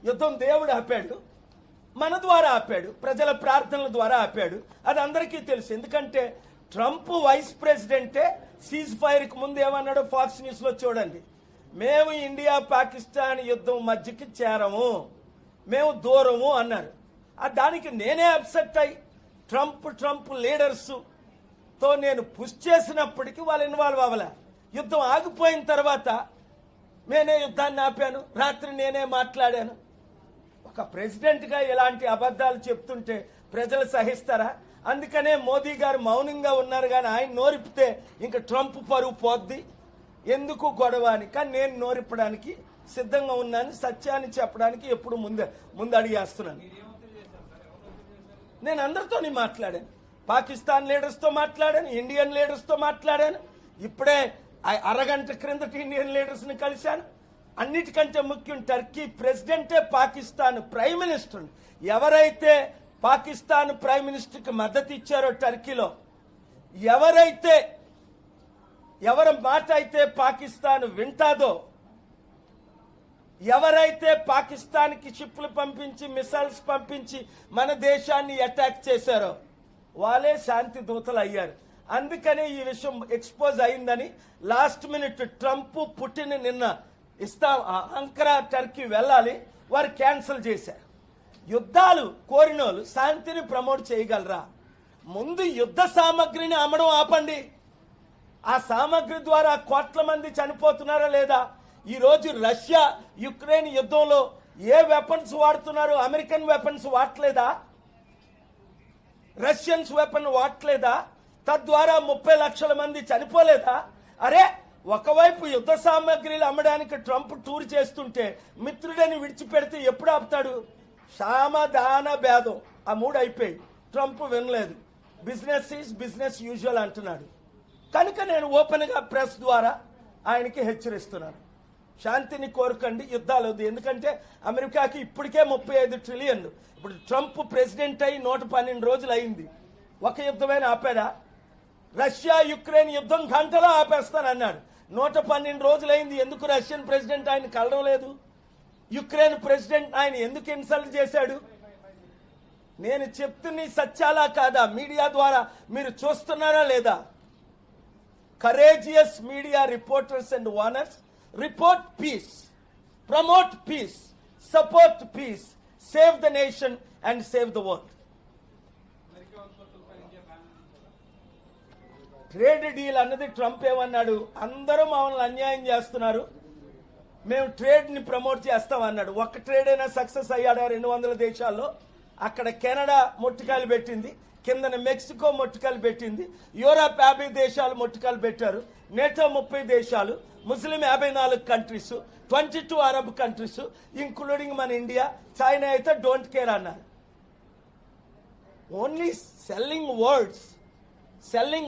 యుద్ధం దేవుడు ఆపాడు, మన ద్వారా ఆపాడు, ప్రజల ప్రార్థనల ద్వారా ఆపాడు. అది అందరికీ తెలుసు. ఎందుకంటే ట్రంప్ వైస్ ప్రెసిడెంటే సీజ్ ఫైర్కి ముందు ఏమన్నాడు ఫాక్స్ న్యూస్లో చూడండి. మేము ఇండియా పాకిస్తాన్ యుద్ధం మధ్యకి చేరము, మేము దూరము అన్నారు. దానికి నేనే అప్సెట్ అయ్యి ట్రంప్ లీడర్స్తో నేను పుష్ చేసినప్పటికీ వాళ్ళు ఇన్వాల్వ్ అవ్వలే. యుద్ధం ఆగిపోయిన తర్వాత నేనే యుద్ధాన్ని ఆపాను, రాత్రి నేనే మాట్లాడాను. ఒక ప్రెసిడెంట్గా ఇలాంటి అబద్ధాలు చెప్తుంటే ప్రజలు సహిస్తారా? అందుకనే మోదీ గారు మౌనంగా ఉన్నారు. కానీ ఆయన నోరిపితే ఇంక ట్రంప్ పరువు పోద్ది, ఎందుకు గొడవ అని. కానీ నేను నోరిప్పడానికి సిద్ధంగా ఉన్నాను, సత్యాన్ని చెప్పడానికి ఎప్పుడు ముందు అడిగేస్తున్నాను. నేను అందరితోని మాట్లాడాను, పాకిస్తాన్ లీడర్స్తో మాట్లాడాను, ఇండియన్ లీడర్స్తో మాట్లాడాను. ఇప్పుడే అరగంట క్రిందట ఇండియన్ లీడర్స్ని కలిశాను. అన్నిటికంటే ముఖ్యం టర్కీ ప్రెసిడెంటే పాకిస్తాన్ ప్రైమ్ మినిస్టర్. ఎవరైతే పాకిస్తాన్ ప్రైమ్ మినిస్టర్కి మద్దతు ఇచ్చారో టర్కీలో, ఎవరి మాట అయితే పాకిస్తాన్ వింటాదో, ఎవరైతే పాకిస్తాన్కి షిప్లు పంపించి మిసైల్స్ పంపించి మన దేశాన్ని అటాక్ చేశారో వాళ్ళే శాంతి దూతలు అయ్యారు. అందుకనే ఈ విషయం ఎక్స్పోజ్ అయిందని లాస్ట్ మినిట్ ట్రంప్ పుటిన్ నిన్న అంకరా టర్కీ వెళ్ళాలి, వారు క్యాన్సిల్ చేశారు. యుద్ధాలు కోరినోళ్ళు శాంతిని ప్రమోట్ చేయగలరా? ముందు యుద్ధ సామగ్రిని అమ్మడం ఆపండి. ఆ సామగ్రి ద్వారా కోట్ల మంది చనిపోతున్నారా లేదా? ఈరోజు రష్యా యుక్రెయిన్ యుద్ధంలో ఏ వెపన్స్ వాడుతున్నారు? అమెరికన్ వెపన్స్ వాడలేదా? రష్యన్స్ వెపన్ వాడలేదా? తద్వారా 30 లక్షల మంది చనిపోలేదా? అరే, ఒకవైపు యుద్ధ సామగ్రిలు అమ్మడానికి ట్రంప్ టూర్ చేస్తుంటే మిత్రుడని విడిచిపెడితే ఎప్పుడు ఆపుతాడు? సామధాన భేదం ఆ 3 అయిపోయి ట్రంప్ వినలేదు. బిజినెస్ ఈజ్ బిజినెస్ యూజువల్ అంటున్నాడు. కనుక నేను ఓపెన్గా ప్రెస్ ద్వారా ఆయనకి హెచ్చరిస్తున్నాను, శాంతిని కోరుకండి, యుద్ధాలు వద్దు. ఎందుకంటే అమెరికాకి ఇప్పటికే 35 ట్రిలియన్లు. ఇప్పుడు ట్రంప్ ప్రెసిడెంట్ అయి 112 రోజులు అయింది. ఒక యుద్ధమైన ఆపాడా? రష్యా యుక్రెయిన్ యుద్ధం గంటలో ఆపేస్తానన్నాడు. 112 రోజులైంది. ఎందుకు రష్యన్ ప్రెసిడెంట్ ఆయన కలవలేదు? యుక్రెయిన్ ప్రెసిడెంట్ ఆయన ఎందుకు ఇన్సల్ట్ చేశాడు? నేను చెప్తున్న సత్యాలా కాదా? మీడియా ద్వారా మీరు చూస్తున్నారా లేదా? Courageous media reporters and owners report peace, promote peace, support peace, save the nation and save the world. Trade deal అన్నది ట్రంప్ ఏమన్నాడు? అందరూ మమ్మల్ని అన్యాయం చేస్తున్నారు, మేము ట్రేడ్ని ప్రమోట్ చేస్తామన్నాడు. ఒక్క ట్రేడ్ అయినా సక్సెస్ అయ్యాడా? 200 దేశాల్లో. అక్కడ కెనడా మొట్టికాయలు పెట్టింది, కిందన మెక్సికో మొట్టికాయలు పెట్టింది, యూరప్ 50 దేశాలు మొట్టికాయలు పెట్టారు, నేటో 30 దేశాలు, ముస్లిం 54 కంట్రీస్, 22 అరబ్ కంట్రీస్ ఇంక్లూడింగ్ మన ఇండియా, చైనా అయితే డోంట్ కేర్ అన్నారు. Only selling words, selling